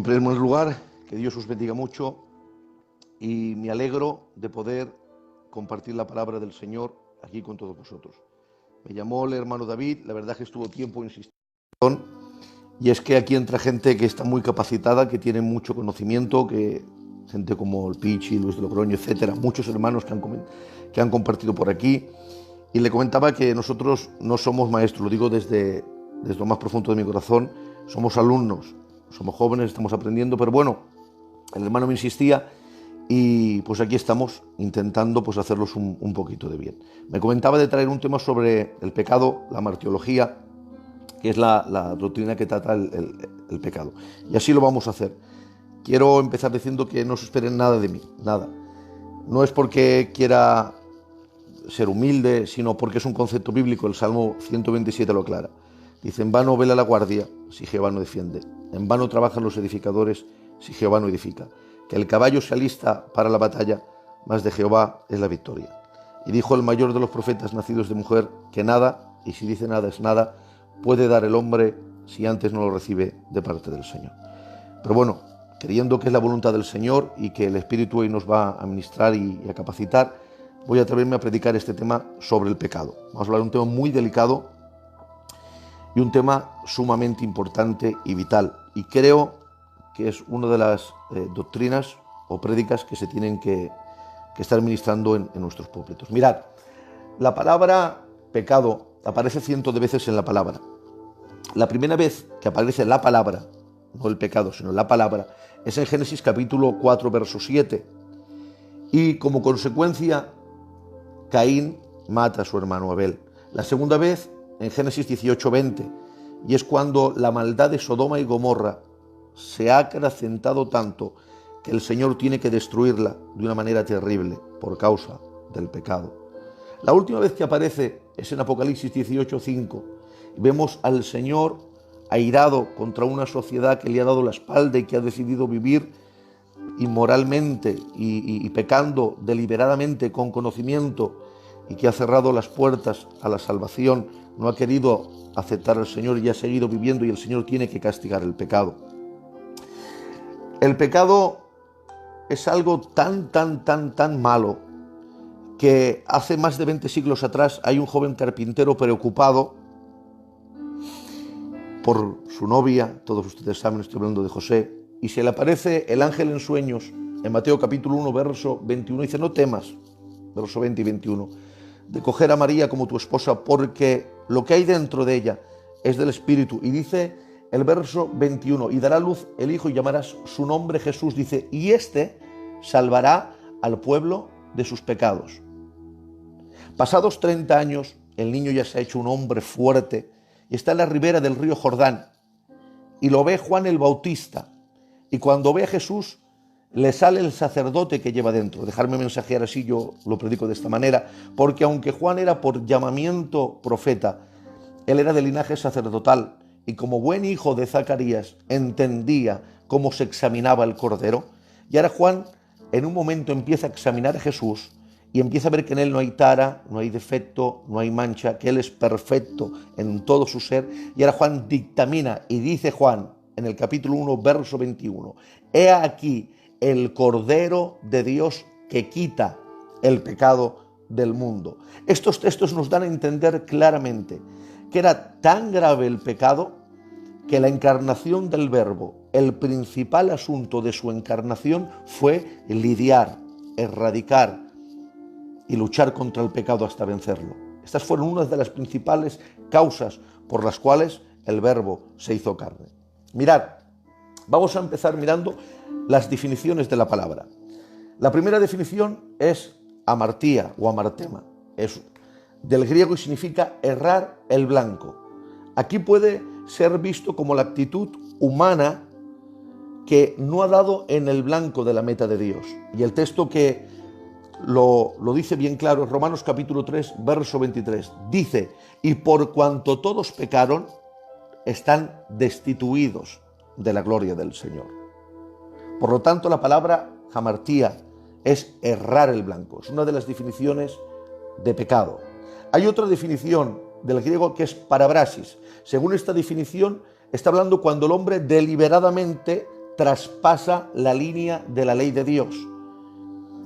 En primer lugar, que Dios os bendiga mucho y me alegro de poder compartir la palabra del Señor aquí con todos vosotros. Me llamó el hermano David, la verdad que estuvo tiempo insistiendo, y es que aquí entra gente que está muy capacitada, que tiene mucho conocimiento, que gente como el Pichi, Luis de Logroño, etcétera, muchos hermanos que han compartido por aquí, y le comentaba que nosotros no somos maestros, lo digo desde lo más profundo de mi corazón, somos alumnos, somos jóvenes, estamos aprendiendo, pero bueno, el hermano me insistía y pues aquí estamos intentando pues hacerlos un poquito de bien. Me comentaba de traer un tema sobre el pecado, la martiología, que es la doctrina que trata el pecado. Y así lo vamos a hacer. Quiero empezar diciendo que no se esperen nada de mí, nada. No es porque quiera ser humilde, sino porque es un concepto bíblico. El Salmo 127 lo aclara. Dice, en vano vela la guardia si Jehová no defiende. En vano trabajan los edificadores si Jehová no edifica. Que el caballo se alista para la batalla, mas de Jehová es la victoria. Y dijo el mayor de los profetas nacidos de mujer, que nada, y si dice nada es nada, puede dar el hombre si antes no lo recibe de parte del Señor. Pero bueno, creyendo que es la voluntad del Señor y que el Espíritu hoy nos va a ministrar y a capacitar, voy a atreverme a predicar este tema sobre el pecado. Vamos a hablar de un tema muy delicado y un tema sumamente importante y vital. Y creo que es una de las doctrinas o prédicas que se tienen que estar ministrando en nuestros púlpitos. Mirad, la palabra pecado aparece cientos de veces en la palabra. La primera vez que aparece la palabra, no el pecado, sino la palabra, es en Génesis capítulo 4, verso 7. Y como consecuencia, Caín mata a su hermano Abel. La segunda vez, en Génesis 18, 20. Y es cuando la maldad de Sodoma y Gomorra se ha acrecentado tanto que el Señor tiene que destruirla de una manera terrible por causa del pecado. La última vez que aparece es en Apocalipsis 18, 5. Vemos al Señor airado contra una sociedad que le ha dado la espalda y que ha decidido vivir inmoralmente y pecando deliberadamente con conocimiento y que ha cerrado las puertas a la salvación, no ha querido aceptar al Señor y ha seguido viviendo, y el Señor tiene que castigar el pecado. El pecado es algo tan malo que hace más de 20 siglos atrás hay un joven carpintero preocupado por su novia, todos ustedes saben, estoy hablando de José, y se le aparece el ángel en sueños, en Mateo capítulo 1, verso 21, dice, no temas, verso 20 y 21, de coger a María como tu esposa, porque lo que hay dentro de ella es del Espíritu. Y dice el verso 21, y dará a luz el Hijo y llamarás su nombre Jesús, dice, y este salvará al pueblo de sus pecados. Pasados 30 años, el niño ya se ha hecho un hombre fuerte y está en la ribera del río Jordán, y lo ve Juan el Bautista, y cuando ve a Jesús le sale el sacerdote que lleva dentro. Dejarme mensajear así, yo lo predico de esta manera, porque aunque Juan era por llamamiento profeta, él era de linaje sacerdotal, y como buen hijo de Zacarías entendía cómo se examinaba el cordero, y ahora Juan en un momento empieza a examinar a Jesús y empieza a ver que en él no hay tara, no hay defecto, no hay mancha, que él es perfecto en todo su ser. Y ahora Juan dictamina y dice Juan en el capítulo 1, verso 21, he aquí el Cordero de Dios que quita el pecado del mundo. Estos textos nos dan a entender claramente que era tan grave el pecado que la encarnación del Verbo, el principal asunto de su encarnación fue lidiar, erradicar y luchar contra el pecado hasta vencerlo. Estas fueron unas de las principales causas por las cuales el Verbo se hizo carne. Mirad, vamos a empezar mirando las definiciones de la palabra. La primera definición es amartía o amartema. Es del griego y significa errar el blanco. Aquí puede ser visto como la actitud humana que no ha dado en el blanco de la meta de Dios. Y el texto que lo dice bien claro es Romanos capítulo 3, verso 23. Dice, y por cuanto todos pecaron, están destituidos de la gloria del Señor. Por lo tanto, la palabra hamartía es errar el blanco. Es una de las definiciones de pecado. Hay otra definición del griego que es parabrasis. Según esta definición, está hablando cuando el hombre deliberadamente traspasa la línea de la ley de Dios.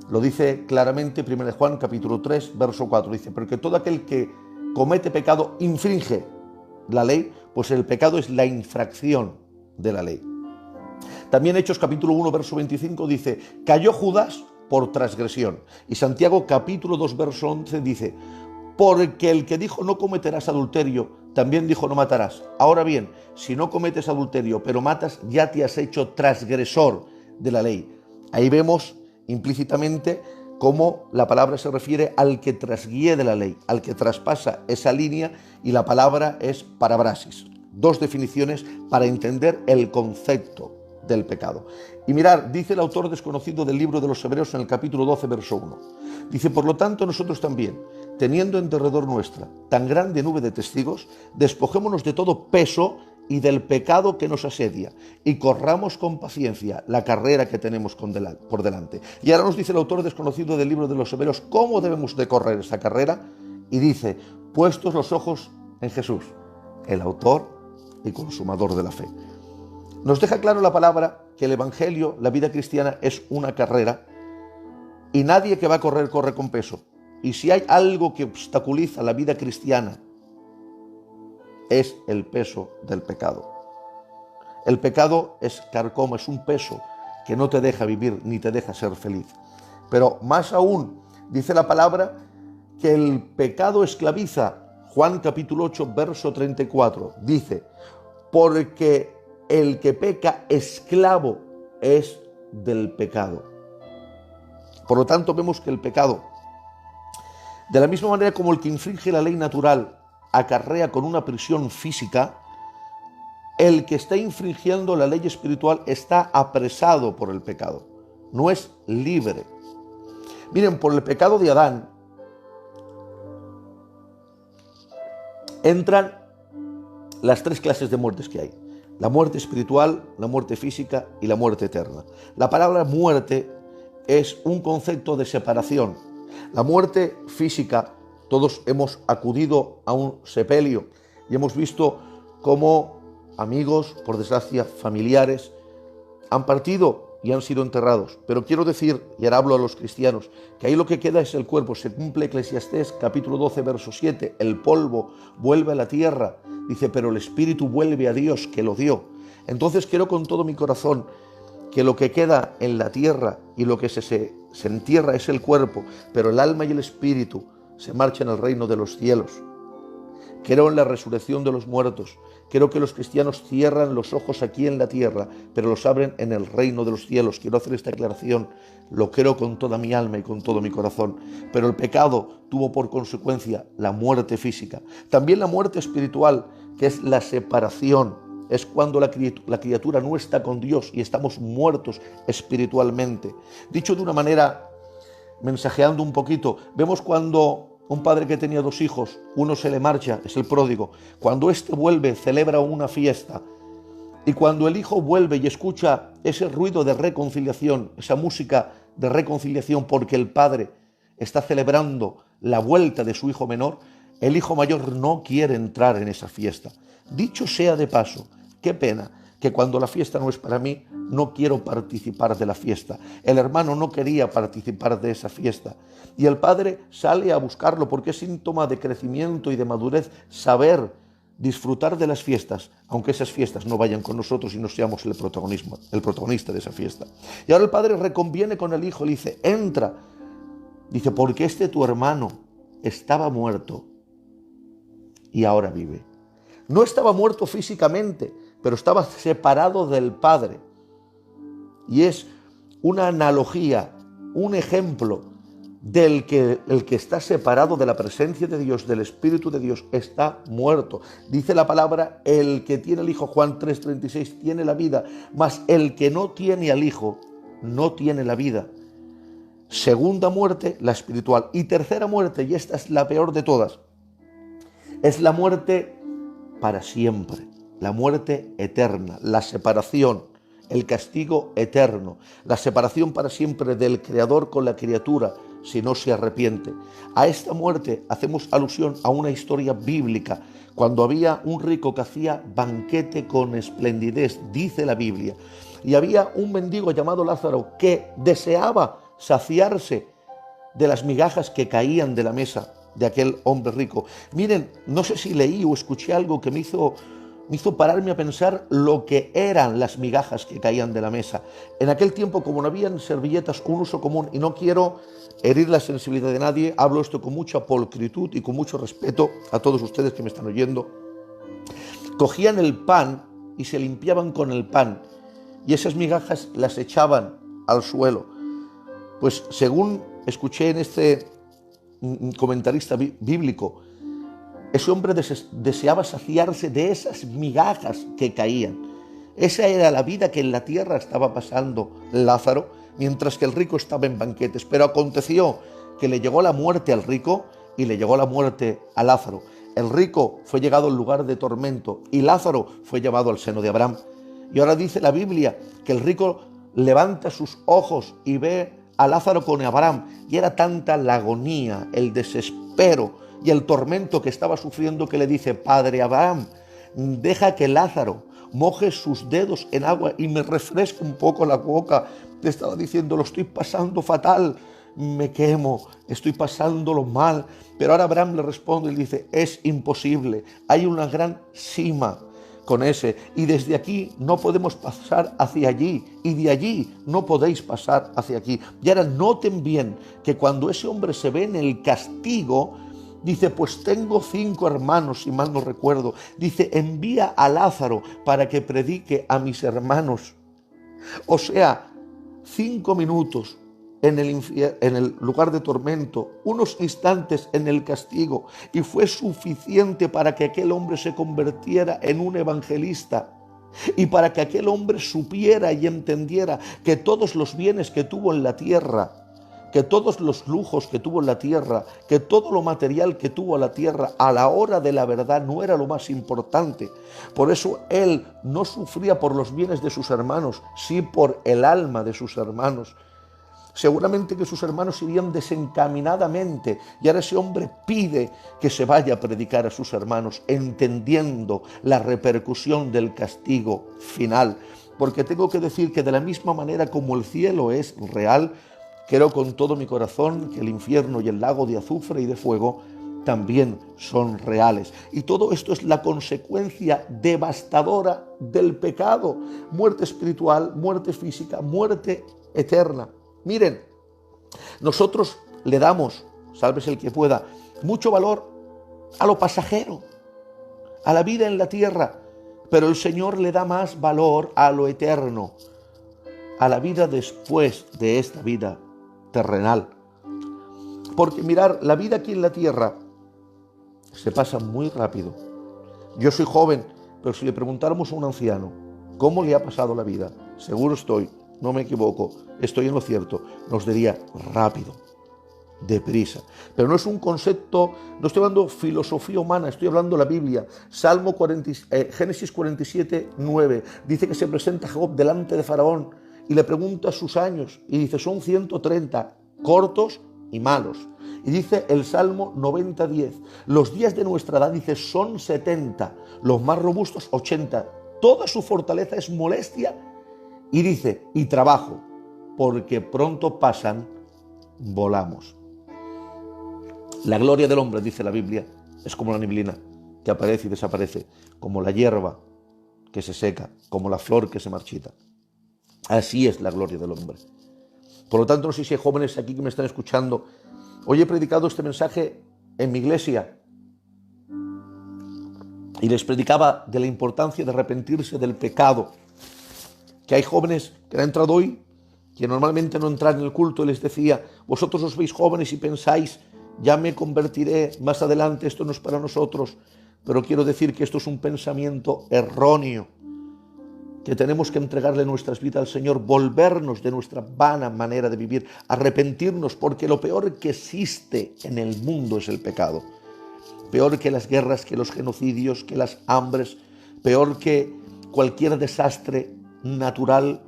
Lo dice claramente 1 Juan capítulo 3, verso 4. Dice, porque todo aquel que comete pecado infringe la ley, pues el pecado es la infracción de la ley. También Hechos capítulo 1, verso 25 dice, cayó Judas por transgresión. Y Santiago capítulo 2, verso 11 dice, porque el que dijo no cometerás adulterio, también dijo no matarás. Ahora bien, si no cometes adulterio, pero matas, ya te has hecho transgresor de la ley. Ahí vemos implícitamente cómo la palabra se refiere al que trasguíe de la ley, al que traspasa esa línea, y la palabra es parabrasis. Dos definiciones para entender el concepto del pecado. Y mirar, dice el autor desconocido del libro de los Hebreos en el capítulo 12, verso 1. Dice, por lo tanto nosotros también, teniendo en derredor nuestra tan grande nube de testigos, despojémonos de todo peso y del pecado que nos asedia, y corramos con paciencia la carrera que tenemos por delante. Y ahora nos dice el autor desconocido del libro de los Hebreos cómo debemos de correr esta carrera, y dice, puestos los ojos en Jesús, el autor y consumador de la fe. Nos deja claro la palabra que el Evangelio, la vida cristiana, es una carrera, y nadie que va a correr corre con peso. Y si hay algo que obstaculiza la vida cristiana, es el peso del pecado. El pecado es carcoma, es un peso que no te deja vivir ni te deja ser feliz. Pero más aún, dice la palabra que el pecado esclaviza. Juan capítulo 8, verso 34, dice, porque el que peca esclavo es del pecado. Por lo tanto, vemos que el pecado, de la misma manera como el que infringe la ley natural acarrea con una prisión física, el que está infringiendo la ley espiritual está apresado por el pecado, no es libre. Miren, por el pecado de Adán entran las tres clases de muertes que hay: la muerte espiritual, la muerte física y la muerte eterna. La palabra muerte es un concepto de separación. La muerte física, todos hemos acudido a un sepelio y hemos visto cómo amigos, por desgracia familiares, han partido y han sido enterrados. Pero quiero decir, y ahora hablo a los cristianos, que ahí lo que queda es el cuerpo. Se cumple Eclesiastés capítulo 12, verso 7, el polvo vuelve a la tierra, dice, pero el espíritu vuelve a Dios que lo dio. Entonces quiero con todo mi corazón que lo que queda en la tierra y lo que se entierra es el cuerpo, pero el alma y el espíritu se marchan al reino de los cielos. Creo en la resurrección de los muertos. Creo que los cristianos cierran los ojos aquí en la tierra, pero los abren en el reino de los cielos. Quiero hacer esta aclaración. Lo creo con toda mi alma y con todo mi corazón. Pero el pecado tuvo por consecuencia la muerte física. También la muerte espiritual, que es la separación. Es cuando la criatura no está con Dios y estamos muertos espiritualmente. Dicho de una manera, mensajeando un poquito, vemos cuando un padre que tenía dos hijos, uno se le marcha, es el pródigo. Cuando éste vuelve, celebra una fiesta. Y cuando el hijo vuelve y escucha ese ruido de reconciliación, esa música de reconciliación, porque el padre está celebrando la vuelta de su hijo menor, el hijo mayor no quiere entrar en esa fiesta. Dicho sea de paso, qué pena que cuando la fiesta no es para mí, no quiero participar de la fiesta. El hermano no quería participar de esa fiesta. Y el padre sale a buscarlo porque es síntoma de crecimiento y de madurez saber disfrutar de las fiestas, aunque esas fiestas no vayan con nosotros y no seamos el protagonista de esa fiesta. Y ahora el padre reconviene con el hijo y le dice, entra. Dice, porque este tu hermano estaba muerto y ahora vive. No estaba muerto físicamente, pero estaba separado del Padre. Y es una analogía, un ejemplo del que el que está separado de la presencia de Dios, del Espíritu de Dios, está muerto. Dice la palabra, el que tiene el Hijo, Juan 3:36, tiene la vida, mas el que no tiene al Hijo, no tiene la vida. Segunda muerte, la espiritual. Y tercera muerte, y esta es la peor de todas, es la muerte para siempre, la muerte eterna, la separación, el castigo eterno, la separación para siempre del Creador con la criatura si no se arrepiente. A esta muerte hacemos alusión a una historia bíblica, cuando había un rico que hacía banquete con esplendidez, dice la Biblia. y había un mendigo llamado Lázaro que deseaba saciarse de las migajas que caían de la mesa de aquel hombre rico. Miren, no sé si leí o escuché algo que me hizo pararme a pensar lo que eran las migajas que caían de la mesa. En aquel tiempo, como no habían servilletas, un uso común, y no quiero herir la sensibilidad de nadie, hablo esto con mucha pulcritud y con mucho respeto a todos ustedes que me están oyendo. Cogían el pan y se limpiaban con el pan, y esas migajas las echaban al suelo. Pues según escuché en este comentarista bíblico, ese hombre deseaba saciarse de esas migajas que caían. Esa era la vida que en la tierra estaba pasando Lázaro, mientras que el rico estaba en banquetes. Pero aconteció que le llegó la muerte al rico y le llegó la muerte a Lázaro. El rico fue llegado al lugar de tormento y Lázaro fue llevado al seno de Abraham. Y ahora dice la Biblia que el rico levanta sus ojos y ve a Lázaro con Abraham, y era tanta la agonía, el desespero y el tormento que estaba sufriendo que le dice: Padre Abraham, deja que Lázaro moje sus dedos en agua y me refresque un poco la boca. Te estaba diciendo: lo estoy pasando fatal, me quemo, estoy pasándolo mal. Pero ahora Abraham le responde y le dice: es imposible, hay una gran sima con ese, y desde aquí no podemos pasar hacia allí, y de allí no podéis pasar hacia aquí. Y ahora noten bien que cuando ese hombre se ve en el castigo, dice: pues tengo 5 hermanos, si mal no recuerdo. Dice: envía a Lázaro para que predique a mis hermanos. O sea, 5 minutos en el lugar de tormento, unos instantes en el castigo, y fue suficiente para que aquel hombre se convirtiera en un evangelista, y para que aquel hombre supiera y entendiera que todos los bienes que tuvo en la tierra, que todos los lujos que tuvo en la tierra, que todo lo material que tuvo en la tierra, a la hora de la verdad no era lo más importante. Por eso él no sufría por los bienes de sus hermanos, sí por el alma de sus hermanos. Seguramente que sus hermanos irían desencaminadamente, y ahora ese hombre pide que se vaya a predicar a sus hermanos, entendiendo la repercusión del castigo final. Porque tengo que decir que de la misma manera como el cielo es real, creo con todo mi corazón que el infierno y el lago de azufre y de fuego también son reales. Y todo esto es la consecuencia devastadora del pecado: muerte espiritual, muerte física, muerte eterna. Miren, nosotros le damos, sálvese el que pueda, mucho valor a lo pasajero, a la vida en la tierra, pero el Señor le da más valor a lo eterno, a la vida después de esta vida terrenal. Porque mirar, la vida aquí en la tierra se pasa muy rápido. Yo soy joven, pero si le preguntáramos a un anciano cómo le ha pasado la vida, seguro estoy, no me equivoco, estoy en lo cierto, nos diría: rápido, deprisa. Pero no es un concepto, no estoy hablando filosofía humana, estoy hablando la Biblia. Génesis 47, 9, dice que se presenta Jacob delante de Faraón y le pregunta sus años, y dice: son 130, cortos y malos. Y dice el Salmo 90, 10, los días de nuestra edad, dice, son 70, los más robustos 80. Toda su fortaleza es molestia, y dice: y trabajo, porque pronto pasan, volamos. La gloria del hombre, dice la Biblia, es como la neblina que aparece y desaparece, como la hierba que se seca, como la flor que se marchita. Así es la gloria del hombre. Por lo tanto, no sé si hay jóvenes aquí que me están escuchando. Hoy he predicado este mensaje en mi iglesia y les predicaba de la importancia de arrepentirse del pecado. Que hay jóvenes que han entrado hoy, que normalmente no entran en el culto, y les decía: vosotros os veis jóvenes y pensáis, ya me convertiré más adelante, esto no es para nosotros. Pero quiero decir que esto es un pensamiento erróneo, que tenemos que entregarle nuestras vidas al Señor, volvernos de nuestra vana manera de vivir, arrepentirnos, porque lo peor que existe en el mundo es el pecado. Peor que las guerras, que los genocidios, que las hambres, peor que cualquier desastre natural,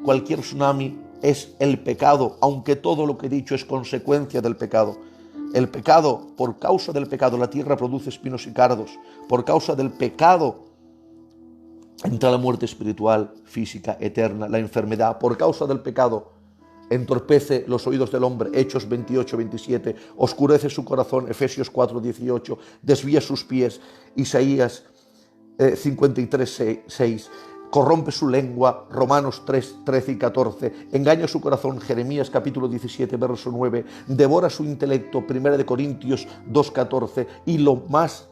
cualquier tsunami, es el pecado, aunque todo lo que he dicho es consecuencia del pecado. El pecado, por causa del pecado, la tierra produce espinos y cardos. Por causa del pecado, entra la muerte espiritual, física, eterna, la enfermedad por causa del pecado. Entorpece los oídos del hombre, Hechos 28, 27, oscurece su corazón, Efesios 4, 18, desvía sus pies, Isaías 53, 6, corrompe su lengua, Romanos 3, 13 y 14, engaña su corazón, Jeremías capítulo 17, verso 9, devora su intelecto, 1 Corintios 2, 14, y lo más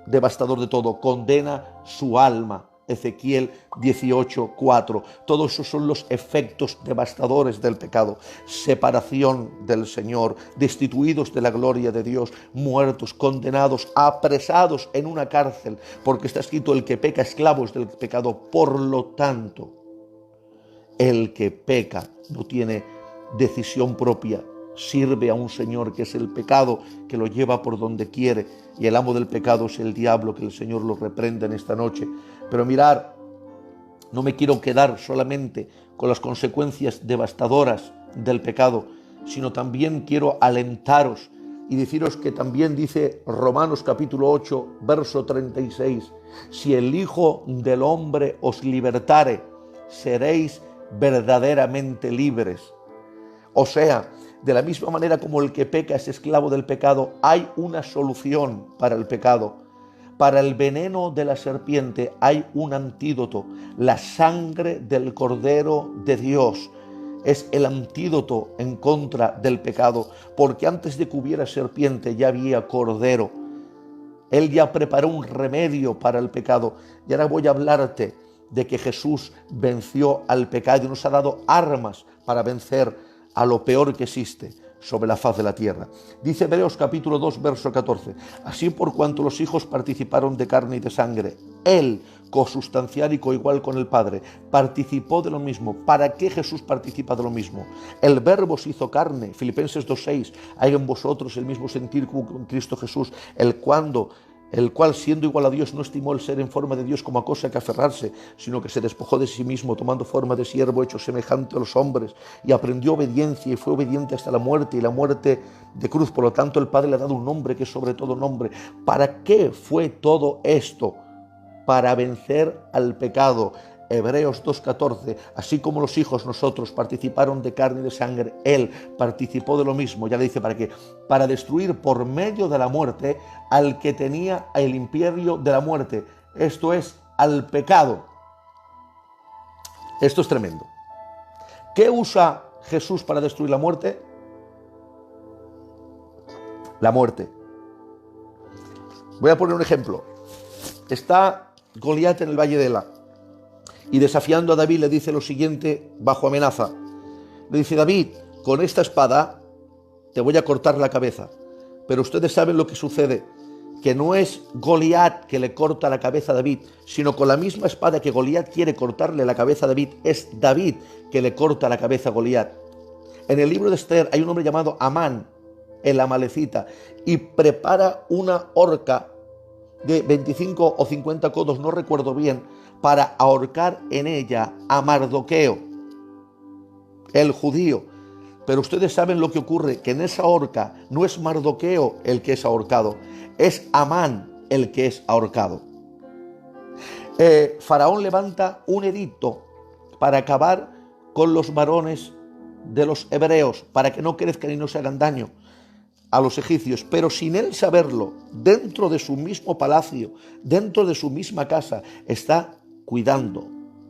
devastador de todo, condena su alma, Ezequiel 18, 4. Todos esos son los efectos devastadores del pecado. Separación del Señor, destituidos de la gloria de Dios, muertos, condenados, apresados en una cárcel, porque está escrito: el que peca, esclavo es del pecado. Por lo tanto, el que peca no tiene decisión propia, sirve a un señor que es el pecado, que lo lleva por donde quiere, y el amo del pecado es el diablo, que el Señor lo reprenda en esta noche. Pero mirar, no me quiero quedar solamente con las consecuencias devastadoras del pecado, sino también quiero alentaros y deciros que también dice Romanos capítulo 8, verso 36, si el Hijo del Hombre os libertare, seréis verdaderamente libres. O sea, de la misma manera como el que peca es esclavo del pecado, hay una solución para el pecado. Para el veneno de la serpiente hay un antídoto. La sangre del Cordero de Dios es el antídoto en contra del pecado, porque antes de que hubiera serpiente ya había Cordero. Él ya preparó un remedio para el pecado. Y ahora voy a hablarte de que Jesús venció al pecado y nos ha dado armas para vencer a lo peor que existe sobre la faz de la tierra. Dice Hebreos capítulo 2, verso 14, así por cuanto los hijos participaron de carne y de sangre, Él, cosustancial y coigual con el Padre, participó de lo mismo. ¿Para qué Jesús participa de lo mismo? El Verbo se hizo carne, Filipenses 2:6, hay en vosotros el mismo sentir como con Cristo Jesús, el cual siendo igual a Dios no estimó el ser en forma de Dios como a cosa que aferrarse, sino que se despojó de sí mismo, tomando forma de siervo, hecho semejante a los hombres, y aprendió obediencia y fue obediente hasta la muerte, y la muerte de cruz. Por lo tanto, el Padre le ha dado un nombre que es sobre todo nombre. ¿Para qué fue todo esto? Para vencer al pecado. Hebreos 2:14, así como los hijos nosotros participaron de carne y de sangre, Él participó de lo mismo. Ya le dice para qué: para destruir por medio de la muerte al que tenía el imperio de la muerte, esto es, al pecado. Esto es tremendo. ¿Qué usa Jesús para destruir la muerte? La muerte. Voy a poner un ejemplo. Está Goliat en el valle de Ela, y desafiando a David le dice lo siguiente bajo amenaza. Le dice: David, con esta espada te voy a cortar la cabeza. Pero ustedes saben lo que sucede, que no es Goliat que le corta la cabeza a David, sino con la misma espada que Goliat quiere cortarle la cabeza a David, es David que le corta la cabeza a Goliat. En el libro de Esther hay un hombre llamado Amán, el amalecita, y prepara una horca de 25 o 50 codos, no recuerdo bien, para ahorcar en ella a Mardoqueo, el judío. Pero ustedes saben lo que ocurre, que en esa horca no es Mardoqueo el que es ahorcado, es Amán el que es ahorcado. Faraón levanta un edicto para acabar con los varones de los hebreos, para que no crezcan y no se hagan daño a los egipcios, pero sin él saberlo, dentro de su mismo palacio, dentro de su misma casa, está cuidando,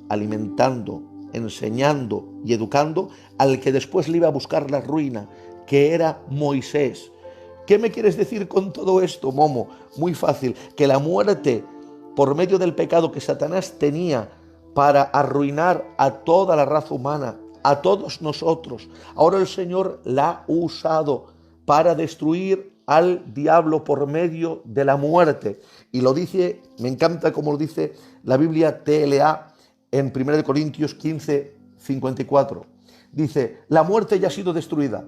alimentando, enseñando y educando al que después le iba a buscar la ruina, que era Moisés. ¿Qué me quieres decir con todo esto, Momo? Muy fácil, que la muerte por medio del pecado que Satanás tenía para arruinar a toda la raza humana, a todos nosotros, ahora el Señor la ha usado para destruir al diablo por medio de la muerte. Y lo dice, me encanta como lo dice la Biblia TLA en 1 Corintios 15, 54. Dice: la muerte ya ha sido destruida.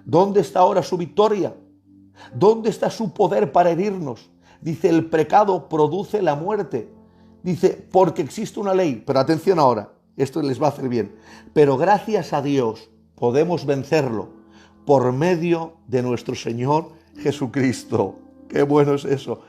¿Dónde está ahora su victoria? ¿Dónde está su poder para herirnos? Dice: el pecado produce la muerte. Dice: porque existe una ley. Pero atención ahora, esto les va a hacer bien. Pero gracias a Dios podemos vencerlo por medio de nuestro Señor Jesucristo. Qué bueno es eso.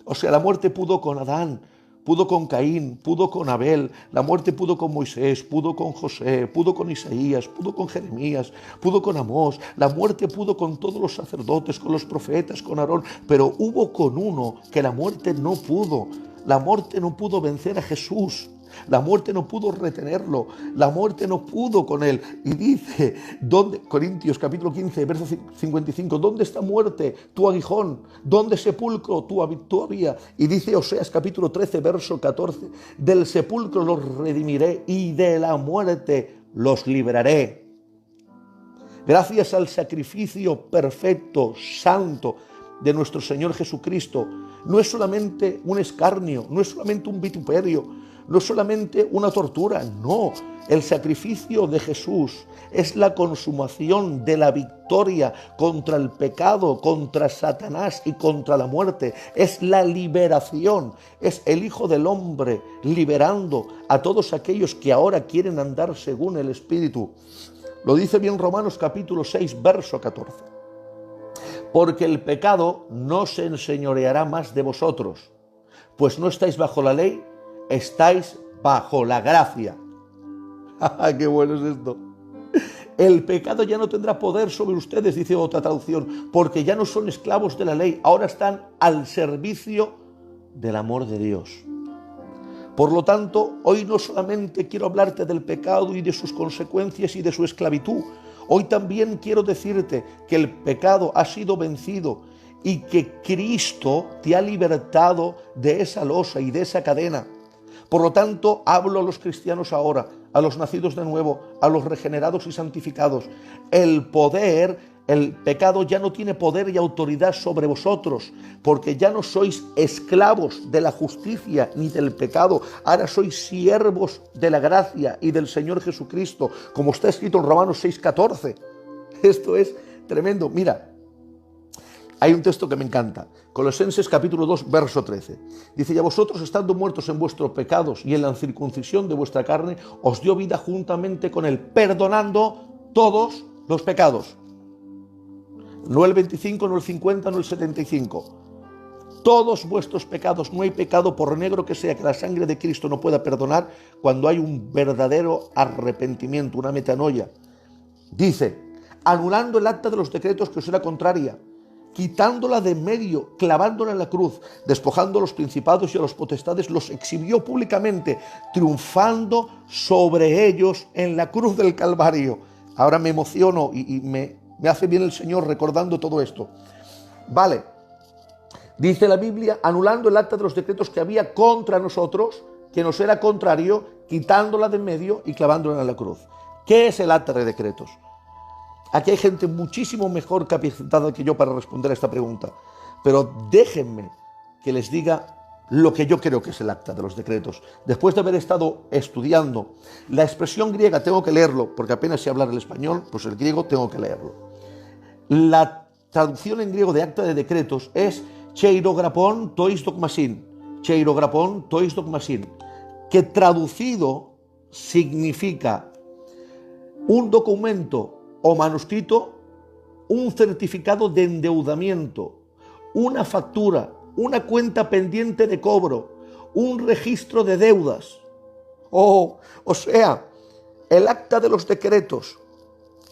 O sea, la muerte pudo con Adán, pudo con Caín, pudo con Abel, la muerte pudo con Moisés, pudo con José, pudo con Isaías, pudo con Jeremías, pudo con Amós, la muerte pudo con todos los sacerdotes, con los profetas, con Aarón, pero hubo con uno que la muerte no pudo. La muerte no pudo vencer a Jesús. La muerte no pudo retenerlo, la muerte no pudo con él. Y dice, Corintios capítulo 15, verso 55, ¿dónde está muerte, tu aguijón? ¿Dónde sepulcro, tu victoria? Y dice Oseas capítulo 13, verso 14, del sepulcro los redimiré y de la muerte los libraré. Gracias al sacrificio perfecto, santo de nuestro Señor Jesucristo, no es solamente un escarnio, no es solamente un vituperio, no es solamente una tortura, no. El sacrificio de Jesús es la consumación de la victoria contra el pecado, contra Satanás y contra la muerte. Es la liberación, es el Hijo del Hombre liberando a todos aquellos que ahora quieren andar según el Espíritu. Lo dice bien Romanos capítulo 6, verso 14. Porque el pecado no se enseñoreará más de vosotros, pues no estáis bajo la ley, estáis bajo la gracia. ¡Qué bueno es esto! El pecado ya no tendrá poder sobre ustedes, dice otra traducción, porque ya no son esclavos de la ley, ahora están al servicio del amor de Dios. Por lo tanto, hoy no solamente quiero hablarte del pecado y de sus consecuencias y de su esclavitud, hoy también quiero decirte que el pecado ha sido vencido y que Cristo te ha libertado de esa losa y de esa cadena. Por lo tanto, hablo a los cristianos ahora, a los nacidos de nuevo, a los regenerados y santificados. El pecado ya no tiene poder y autoridad sobre vosotros, porque ya no sois esclavos de la justicia ni del pecado, ahora sois siervos de la gracia y del Señor Jesucristo, como está escrito en Romanos 6:14. Esto es tremendo. Mira, hay un texto que me encanta, Colosenses capítulo 2, verso 13. Dice, y a vosotros, estando muertos en vuestros pecados y en la circuncisión de vuestra carne, os dio vida juntamente con él, perdonando todos los pecados. No el 25, no el 50, no el 75. Todos vuestros pecados. No hay pecado, por negro que sea, que la sangre de Cristo no pueda perdonar cuando hay un verdadero arrepentimiento, una metanoia. Dice, anulando el acta de los decretos que os era contraria, quitándola de en medio, clavándola en la cruz, despojando a los principados y a los potestades, los exhibió públicamente, triunfando sobre ellos en la cruz del Calvario. Ahora me emociono y me hace bien el Señor recordando todo esto. Vale, dice la Biblia, anulando el acta de los decretos que había contra nosotros, que nos era contrario, quitándola de en medio y clavándola en la cruz. ¿Qué es el acta de decretos? Aquí hay gente muchísimo mejor capacitada que yo para responder a esta pregunta. Pero déjenme que les diga lo que yo creo que es el acta de los decretos. Después de haber estado estudiando la expresión griega, tengo que leerlo, porque apenas sé hablar el español, pues el griego tengo que leerlo. La traducción en griego de acta de decretos es cheirograpon tois dogmasin. Cheirograpon tois dogmasin. Que traducido significa un documento o manuscrito, un certificado de endeudamiento, una factura, una cuenta pendiente de cobro, un registro de deudas. O sea, el acta de los decretos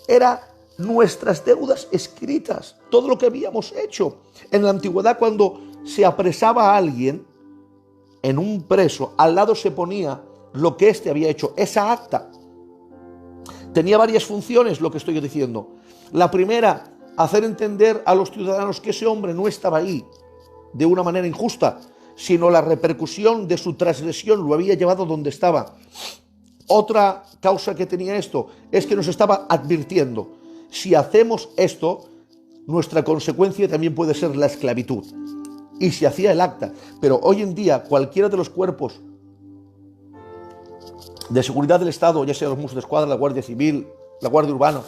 era nuestras deudas escritas, todo lo que habíamos hecho. En la antigüedad, cuando se apresaba a alguien en un preso, al lado se ponía lo que éste había hecho, esa acta. Tenía varias funciones lo que estoy diciendo. La primera, hacer entender a los ciudadanos que ese hombre no estaba ahí de una manera injusta, sino la repercusión de su transgresión lo había llevado donde estaba. Otra causa que tenía esto es que nos estaba advirtiendo, si hacemos esto, nuestra consecuencia también puede ser la esclavitud. Y se hacía el acta. Pero hoy en día cualquiera de los cuerpos de seguridad del Estado, ya sea los Mossos d'Esquadra, la Guardia Civil, la Guardia Urbana,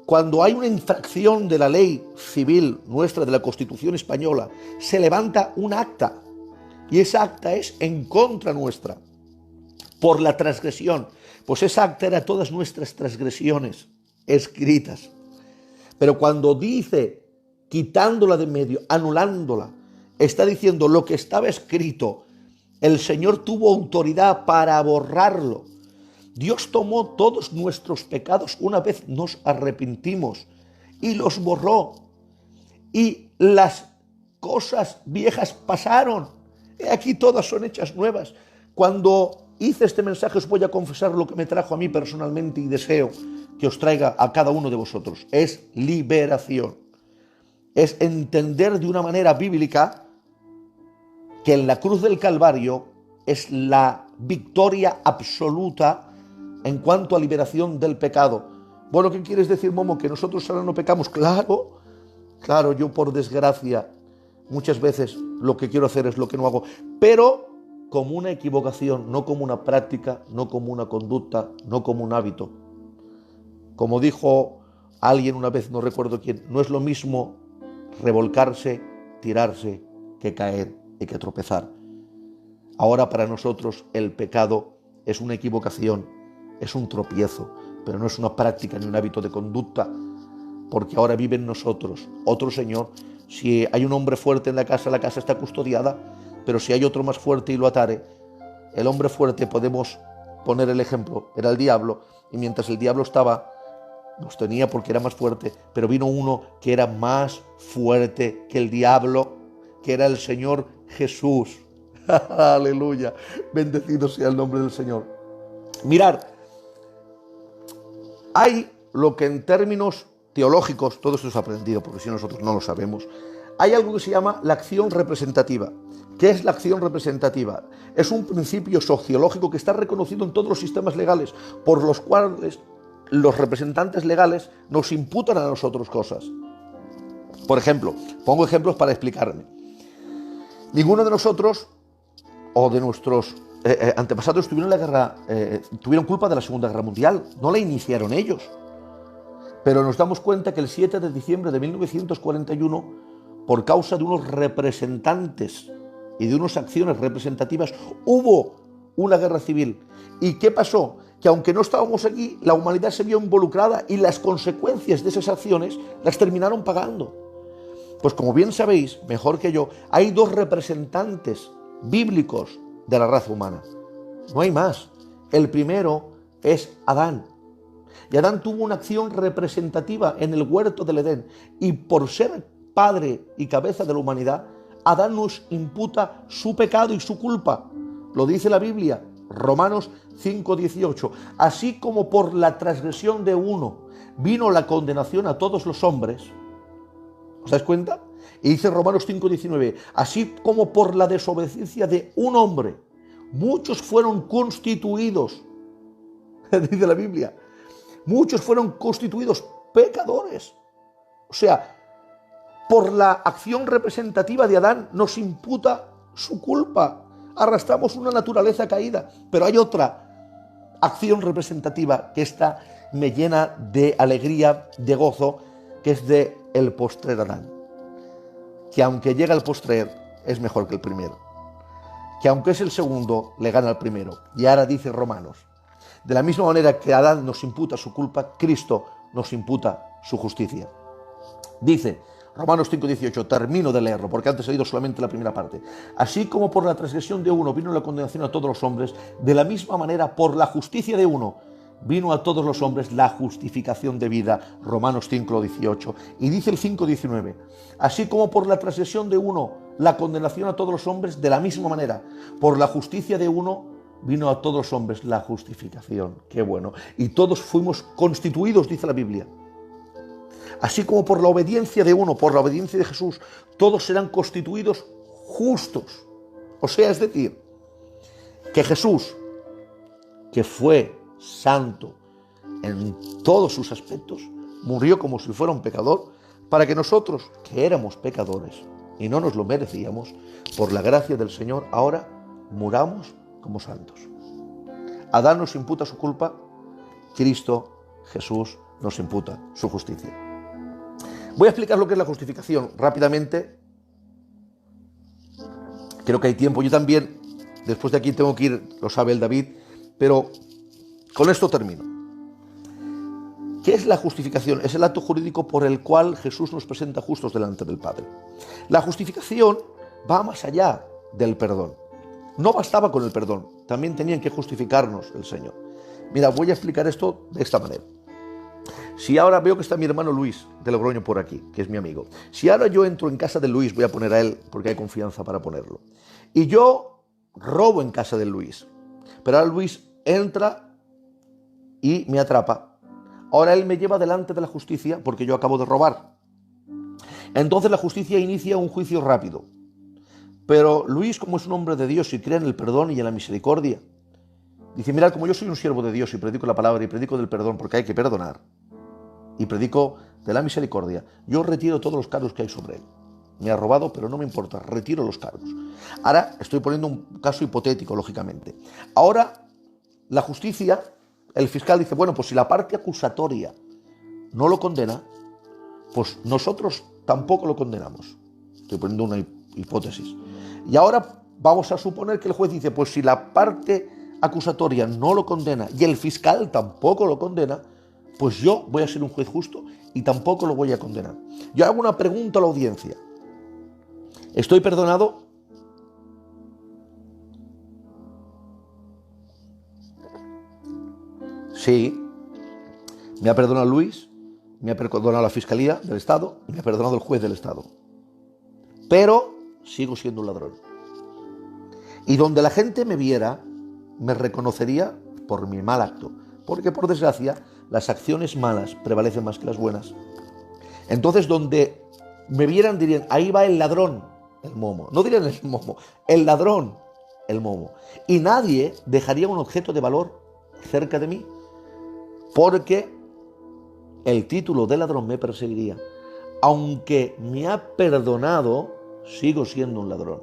cuando hay una infracción de la ley civil nuestra, de la Constitución española, se levanta un acta, y esa acta es en contra nuestra, por la transgresión. Pues esa acta era todas nuestras transgresiones escritas. Pero cuando dice quitándola de medio, anulándola, está diciendo lo que estaba escrito El Señor tuvo autoridad para borrarlo. Dios tomó todos nuestros pecados una vez nos arrepentimos y los borró. Y las cosas viejas pasaron. He aquí todas son hechas nuevas. Cuando hice este mensaje os voy a confesar lo que me trajo a mí personalmente y deseo que os traiga a cada uno de vosotros. Es liberación. Es entender de una manera bíblica que en la cruz del Calvario es la victoria absoluta en cuanto a liberación del pecado. Bueno, ¿qué quieres decir, Momo? ¿Que nosotros ahora no pecamos? Claro, yo por desgracia muchas veces lo que quiero hacer es lo que no hago, pero como una equivocación, no como una práctica, no como una conducta, no como un hábito. Como dijo alguien una vez, no recuerdo quién, no es lo mismo revolcarse, tirarse, que caer y que tropezar. Ahora para nosotros el pecado es una equivocación, es un tropiezo, pero no es una práctica ni un hábito de conducta, porque ahora vive en nosotros otro Señor. Si hay un hombre fuerte en la casa está custodiada, pero si hay otro más fuerte y lo atare, el hombre fuerte, podemos poner el ejemplo, era el diablo, y mientras el diablo estaba, nos tenía porque era más fuerte, pero vino uno que era más fuerte que el diablo, que era el Señor Jesús. Aleluya, bendecido sea el nombre del Señor. Mirad, hay lo que en términos teológicos, todo esto es aprendido porque si nosotros no lo sabemos, hay algo que se llama la acción representativa. ¿Qué es la acción representativa? Es un principio sociológico que está reconocido en todos los sistemas legales, por los cuales los representantes legales nos imputan a nosotros cosas. Por ejemplo, pongo ejemplos para explicarme. Ninguno de nosotros o de nuestros antepasados tuvieron culpa de la Segunda Guerra Mundial, no la iniciaron ellos. Pero nos damos cuenta que el 7 de diciembre de 1941, por causa de unos representantes y de unas acciones representativas, hubo una guerra civil. ¿Y qué pasó? Que aunque no estábamos aquí, la humanidad se vio involucrada y las consecuencias de esas acciones las terminaron pagando. Pues como bien sabéis, mejor que yo, hay dos representantes bíblicos de la raza humana. No hay más. El primero es Adán. Y Adán tuvo una acción representativa en el huerto del Edén. Y por ser padre y cabeza de la humanidad, Adán nos imputa su pecado y su culpa. Lo dice la Biblia, Romanos 5:18. Así como por la transgresión de uno vino la condenación a todos los hombres. ¿Os dais cuenta? Y dice Romanos 5:19. Así como por la desobediencia de un hombre, muchos fueron constituidos. Dice la Biblia. Muchos fueron constituidos pecadores. O sea, por la acción representativa de Adán nos imputa su culpa. Arrastramos una naturaleza caída. Pero hay otra acción representativa que esta me llena de alegría, de gozo, que es de el postrer Adán. Que aunque llega el postrer, es mejor que el primero. Que aunque es el segundo, le gana al primero. Y ahora dice Romanos, de la misma manera que Adán nos imputa su culpa, Cristo nos imputa su justicia. Dice Romanos 5:18, termino de leerlo porque antes he leído solamente la primera parte. Así como por la transgresión de uno vino la condenación a todos los hombres, de la misma manera por la justicia de uno vino a todos los hombres la justificación de vida. Romanos 5:18. Y dice el 5:19, así como por la transgresión de uno la condenación a todos los hombres, de la misma manera por la justicia de uno vino a todos los hombres la justificación. Qué bueno. Y todos fuimos constituidos, dice la Biblia. Así como por la obediencia de uno, por la obediencia de Jesús, todos serán constituidos justos. O sea, es decir, que Jesús, que fue santo en todos sus aspectos, murió como si fuera un pecador, para que nosotros, que éramos pecadores y no nos lo merecíamos, por la gracia del Señor, ahora muramos como santos. Adán nos imputa su culpa, Cristo Jesús nos imputa su justicia. Voy a explicar lo que es la justificación rápidamente. Creo que hay tiempo. Yo también, después de aquí tengo que ir, lo sabe el David, pero con esto termino. ¿Qué es la justificación? Es el acto jurídico por el cual Jesús nos presenta justos delante del Padre. La justificación va más allá del perdón. No bastaba con el perdón, también tenían que justificarnos el Señor. Mira, voy a explicar esto de esta manera. Si ahora veo que está mi hermano Luis de Logroño por aquí, que es mi amigo, si ahora yo entro en casa de Luis, voy a poner a él porque hay confianza para ponerlo, y yo robo en casa de Luis, pero ahora Luis entra y me atrapa. Ahora él me lleva delante de la justicia porque yo acabo de robar. Entonces la justicia inicia un juicio rápido. Pero Luis, como es un hombre de Dios y cree en el perdón y en la misericordia, dice, mirad, como yo soy un siervo de Dios y predico la palabra y predico del perdón porque hay que perdonar, y predico de la misericordia, yo retiro todos los cargos que hay sobre él. Me ha robado, pero no me importa, retiro los cargos. Ahora estoy poniendo un caso hipotético, lógicamente. Ahora la justicia, el fiscal dice, bueno, pues si la parte acusatoria no lo condena, pues nosotros tampoco lo condenamos. Estoy poniendo una hipótesis. Y ahora vamos a suponer que el juez dice, pues si la parte acusatoria no lo condena y el fiscal tampoco lo condena, pues yo voy a ser un juez justo y tampoco lo voy a condenar. Yo hago una pregunta a la audiencia. ¿Estoy perdonado? Sí. Me ha perdonado Luis, me ha perdonado la Fiscalía del Estado y me ha perdonado el juez del Estado. Pero sigo siendo un ladrón. Y donde la gente me viera, me reconocería por mi mal acto. Porque, por desgracia, las acciones malas prevalecen más que las buenas. Entonces, donde me vieran, dirían, ahí va el ladrón, el momo. No dirían el momo, el ladrón, el momo. Y nadie dejaría un objeto de valor cerca de mí, porque el título de ladrón me perseguiría. Aunque me ha perdonado, sigo siendo un ladrón.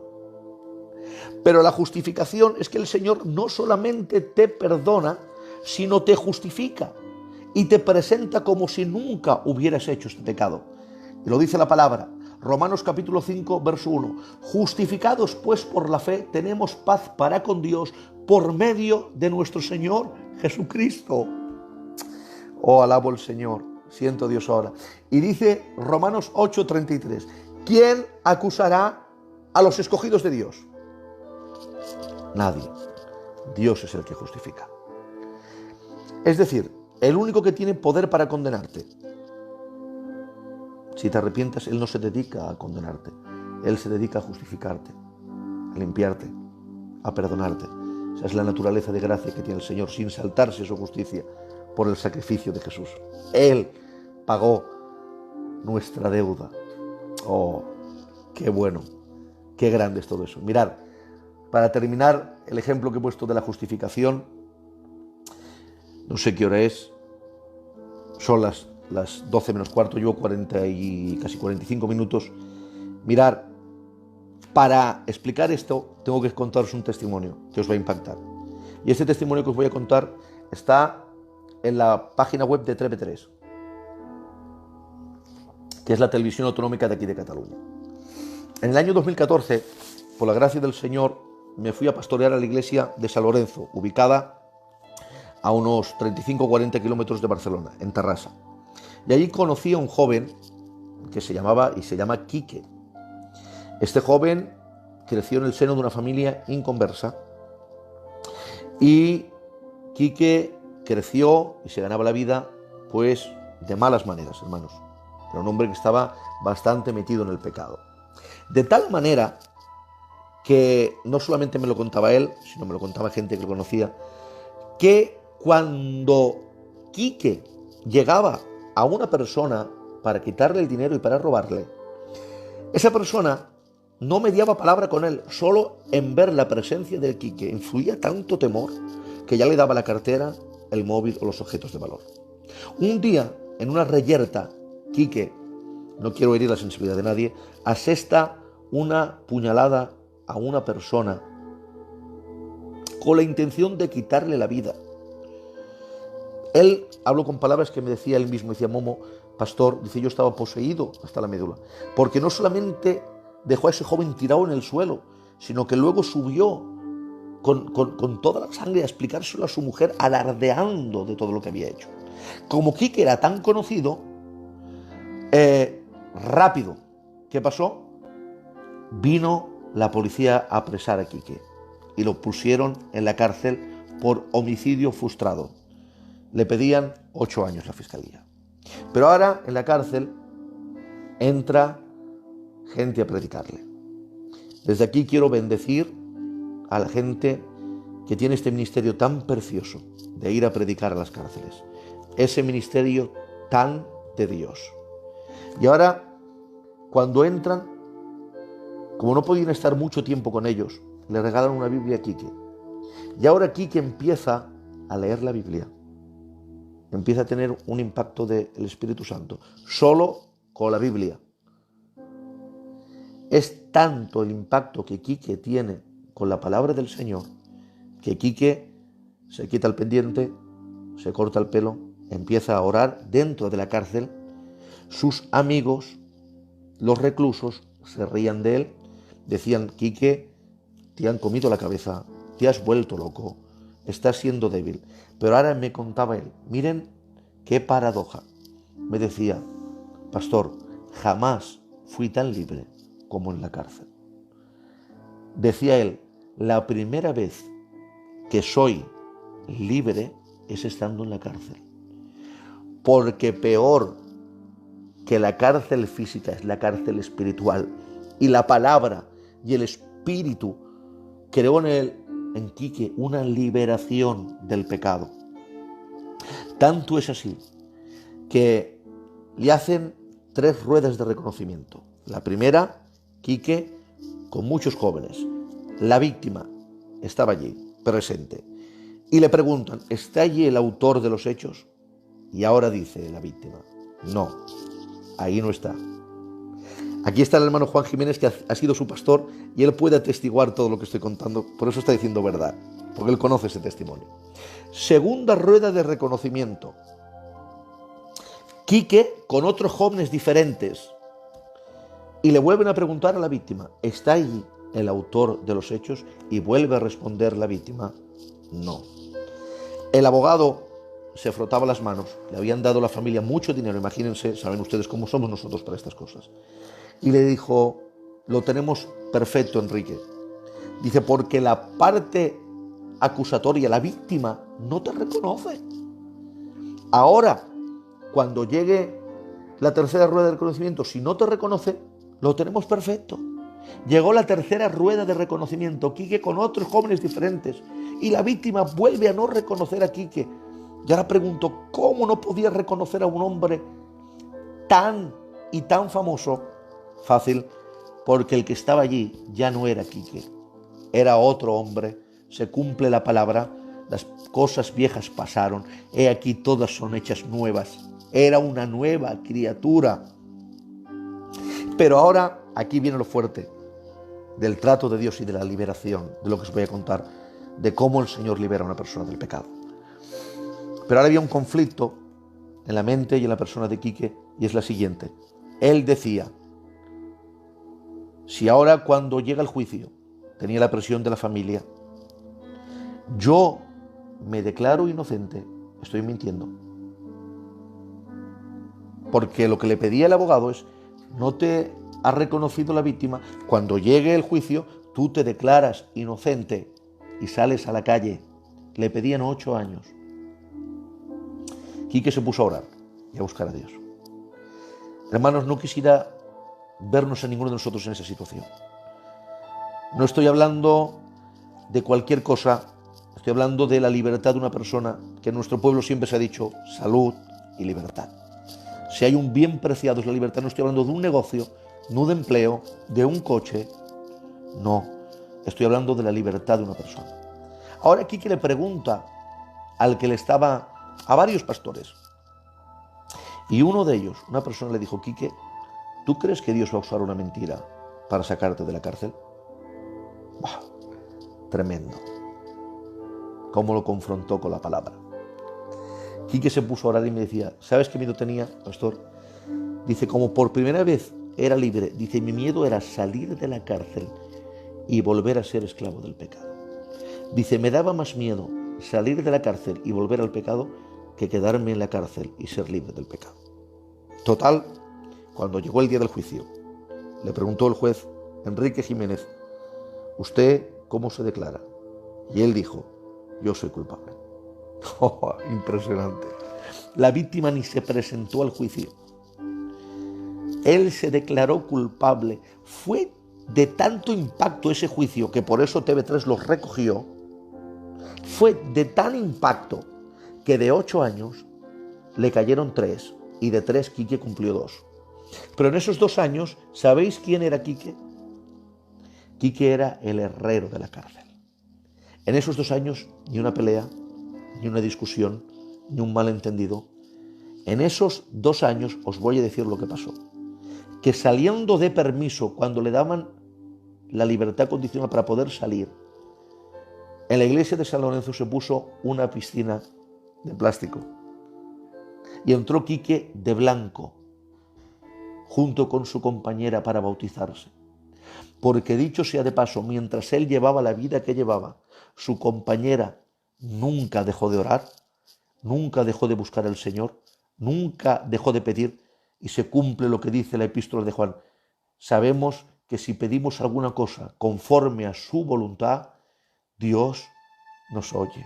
Pero la justificación es que el Señor no solamente te perdona, sino te justifica y te presenta como si nunca hubieras hecho este pecado. Y lo dice la palabra, Romanos capítulo 5, verso 1. Justificados pues por la fe, tenemos paz para con Dios por medio de nuestro Señor Jesucristo. Oh, alabo al Señor, siento a Dios ahora. Y dice Romanos 8:33, ¿quién acusará a los escogidos de Dios? Nadie. Dios es el que justifica. Es decir, el único que tiene poder para condenarte. Si te arrepientas, Él no se dedica a condenarte. Él se dedica a justificarte, a limpiarte, a perdonarte. Esa es la naturaleza de gracia que tiene el Señor, sin saltarse su justicia por el sacrificio de Jesús. Él pagó nuestra deuda. Oh, qué bueno, qué grande es todo eso. Mirad, para terminar, el ejemplo que he puesto de la justificación, no sé qué hora es, son las 12 menos cuarto, llevo 40 y casi 45 minutos. Mirad, para explicar esto, tengo que contaros un testimonio que os va a impactar. Y este testimonio que os voy a contar está en la página web de TV3, que es la televisión autonómica de aquí de Cataluña. En el año 2014, por la gracia del Señor, me fui a pastorear a la iglesia de San Lorenzo, ubicada a unos 35-40 kilómetros de Barcelona, en Terrassa. Y allí conocí a un joven que se llamaba y se llama Quique. Este joven creció en el seno de una familia inconversa y Quique creció y se ganaba la vida pues de malas maneras, hermanos. Era un hombre que estaba bastante metido en el pecado. De tal manera que no solamente me lo contaba él, sino me lo contaba gente que lo conocía, que cuando Quique llegaba a una persona para quitarle el dinero y para robarle, esa persona no mediaba palabra con él, solo en ver la presencia del Quique influía tanto temor que ya le daba la cartera, el móvil o los objetos de valor. Un día, en una reyerta, Quique, no quiero herir la sensibilidad de nadie, asesta una puñalada a una persona con la intención de quitarle la vida. Él habló con palabras que me decía él mismo, decía, Momo, pastor, dice, yo estaba poseído hasta la médula, porque no solamente dejó a ese joven tirado en el suelo, sino que luego subió con toda la sangre a explicárselo a su mujer, alardeando de todo lo que había hecho. Como Quique era tan conocido, rápido, ¿qué pasó? Vino la policía a apresar a Quique. y lo pusieron en la cárcel por homicidio frustrado. Le pedían 8 años la fiscalía. Pero ahora en la cárcel entra gente a predicarle. Desde aquí quiero bendecir a la gente que tiene este ministerio tan precioso de ir a predicar a las cárceles. Ese ministerio tan de Dios. Y ahora, cuando entran, como no podían estar mucho tiempo con ellos, le regalan una Biblia a Quique. Y ahora Quique empieza a leer la Biblia. Empieza a tener un impacto del Espíritu Santo, solo con la Biblia. Es tanto el impacto que Quique tiene con la palabra del Señor, que Quique se quita el pendiente, se corta el pelo, empieza a orar dentro de la cárcel. Sus amigos, los reclusos, se rían de él, decían: Quique, te han comido la cabeza, te has vuelto loco, estás siendo débil. Pero ahora me contaba él, miren qué paradoja. Me decía: pastor, jamás fui tan libre como en la cárcel. Decía él, la primera vez que soy libre es estando en la cárcel. Porque peor que la cárcel física es la cárcel espiritual. Y la palabra y el espíritu creó en él, en Quique, una liberación del pecado. Tanto es así que le hacen 3 ruedas de reconocimiento. La primera, Quique con muchos jóvenes. La víctima estaba allí, presente. Y le preguntan, ¿está allí el autor de los hechos? Y ahora dice la víctima, no, ahí no está. Aquí está el hermano Juan Jiménez, que ha sido su pastor, y él puede atestiguar todo lo que estoy contando. Por eso está diciendo verdad, porque él conoce ese testimonio. Segunda rueda de reconocimiento. Quique con otros jóvenes diferentes. Y le vuelven a preguntar a la víctima, ¿está allí el autor de los hechos? Y vuelve a responder la víctima, no. El abogado se frotaba las manos, le habían dado a la familia mucho dinero, imagínense, saben ustedes cómo somos nosotros para estas cosas. Y le dijo, lo tenemos perfecto, Enrique. Dice, porque la parte acusatoria, la víctima, no te reconoce. Ahora, cuando llegue la tercera rueda de reconocimiento, si no te reconoce, lo tenemos perfecto. Llegó la tercera rueda de reconocimiento, Quique con otros jóvenes diferentes, y la víctima vuelve a no reconocer a Quique. Y ahora pregunto, ¿cómo no podía reconocer a un hombre tan y tan famoso? Fácil, porque el que estaba allí ya no era Quique, era otro hombre. Se cumple la palabra, las cosas viejas pasaron, he aquí todas son hechas nuevas. Era una nueva criatura. Pero ahora, aquí viene lo fuerte del trato de Dios y de la liberación, de lo que os voy a contar, de cómo el Señor libera a una persona del pecado. Pero ahora había un conflicto en la mente y en la persona de Quique, y es la siguiente. Él decía, si ahora cuando llega el juicio tenía la presión de la familia, yo me declaro inocente, estoy mintiendo. Porque lo que le pedía el abogado es, no te ha reconocido la víctima, cuando llegue el juicio, tú te declaras inocente y sales a la calle. Le pedían 8 años. Quique se puso a orar y a buscar a Dios. Hermanos, no quisiera vernos a ninguno de nosotros en esa situación. No estoy hablando de cualquier cosa, estoy hablando de la libertad de una persona, que en nuestro pueblo siempre se ha dicho salud y libertad. Si hay un bien preciado es la libertad. No estoy hablando de un negocio, no de empleo, de un coche, no, estoy hablando de la libertad de una persona. Ahora Quique le pregunta al que le estaba, a varios pastores, y uno de ellos, una persona le dijo, Quique, ¿tú crees que Dios va a usar una mentira para sacarte de la cárcel? ¡Bah! Tremendo. Cómo lo confrontó con la palabra. Quique se puso a orar y me decía, ¿sabes qué miedo tenía, pastor? Dice, como por primera vez era libre, dice, mi miedo era salir de la cárcel y volver a ser esclavo del pecado. Dice, me daba más miedo salir de la cárcel y volver al pecado que quedarme en la cárcel y ser libre del pecado. Total, cuando llegó el día del juicio, le preguntó el juez, Enrique Jiménez, ¿usted cómo se declara? Y él dijo, yo soy culpable. Oh, impresionante. La víctima ni se presentó al juicio. Él se declaró culpable. Fue de tanto impacto ese juicio, que por eso TV3 los recogió. Fue de tan impacto que de 8 años le cayeron 3, y de 3 Quique cumplió 2. Pero en esos 2 años, ¿sabéis quién era Quique? Quique era el herrero de la cárcel. En esos 2 años, ni una pelea, ni una discusión, ni un malentendido. En esos 2 años os voy a decir lo que pasó. Que saliendo de permiso, cuando le daban la libertad condicional para poder salir, en la iglesia de San Lorenzo se puso una piscina de plástico. Y entró Quique de blanco, junto con su compañera para bautizarse. Porque dicho sea de paso, mientras él llevaba la vida que llevaba, su compañera nunca dejó de orar, nunca dejó de buscar al Señor, nunca dejó de pedir, y se cumple lo que dice la epístola de Juan. Sabemos que si pedimos alguna cosa conforme a su voluntad, Dios nos oye.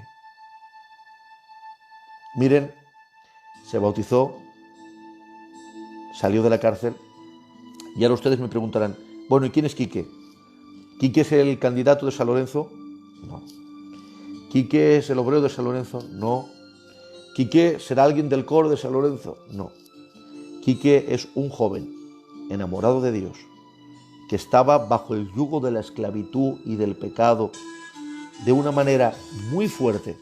Miren, se bautizó, salió de la cárcel, y ahora ustedes me preguntarán, bueno, ¿y quién es Quique? ¿Quique es el candidato de San Lorenzo? No. ¿Quique es el obrero de San Lorenzo? No. ¿Quique será alguien del coro de San Lorenzo? No. Quique es un joven enamorado de Dios, que estaba bajo el yugo de la esclavitud y del pecado de una manera muy fuerte,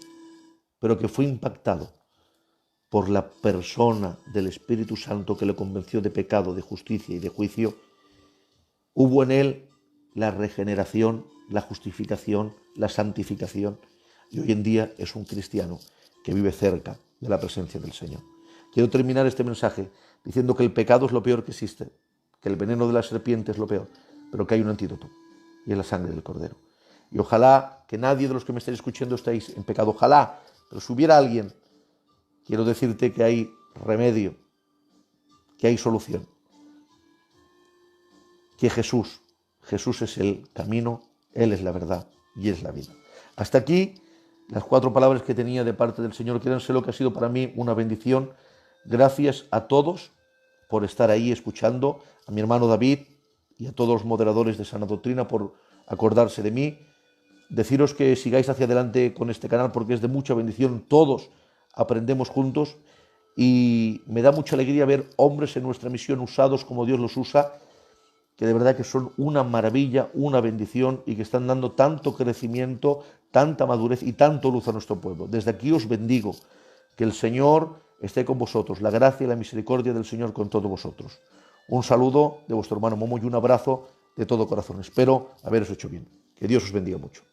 pero que fue impactado por la persona del Espíritu Santo que le convenció de pecado, de justicia y de juicio. Hubo en él la regeneración, la justificación, la santificación, y hoy en día es un cristiano que vive cerca de la presencia del Señor. Quiero terminar este mensaje diciendo que el pecado es lo peor que existe, que el veneno de la serpiente es lo peor, pero que hay un antídoto, y es la sangre del Cordero. Y ojalá que nadie de los que me estéis escuchando estéis en pecado, ojalá, pero si hubiera alguien, quiero decirte que hay remedio, que hay solución, que Jesús es el camino, Él es la verdad y es la vida. Hasta aquí las 4 palabras que tenía de parte del Señor. Créanse lo que ha sido para mí una bendición. Gracias a todos por estar ahí escuchando, a mi hermano David y a todos los moderadores de Sana Doctrina por acordarse de mí. Deciros que sigáis hacia adelante con este canal porque es de mucha bendición. Todos aprendemos juntos y me da mucha alegría ver hombres en nuestra misión usados como Dios los usa, que de verdad que son una maravilla, una bendición y que están dando tanto crecimiento, tanta madurez y tanto luz a nuestro pueblo. Desde aquí os bendigo, que el Señor esté con vosotros, la gracia y la misericordia del Señor con todos vosotros. Un saludo de vuestro hermano Momo y un abrazo de todo corazón. Espero haberos hecho bien. Que Dios os bendiga mucho.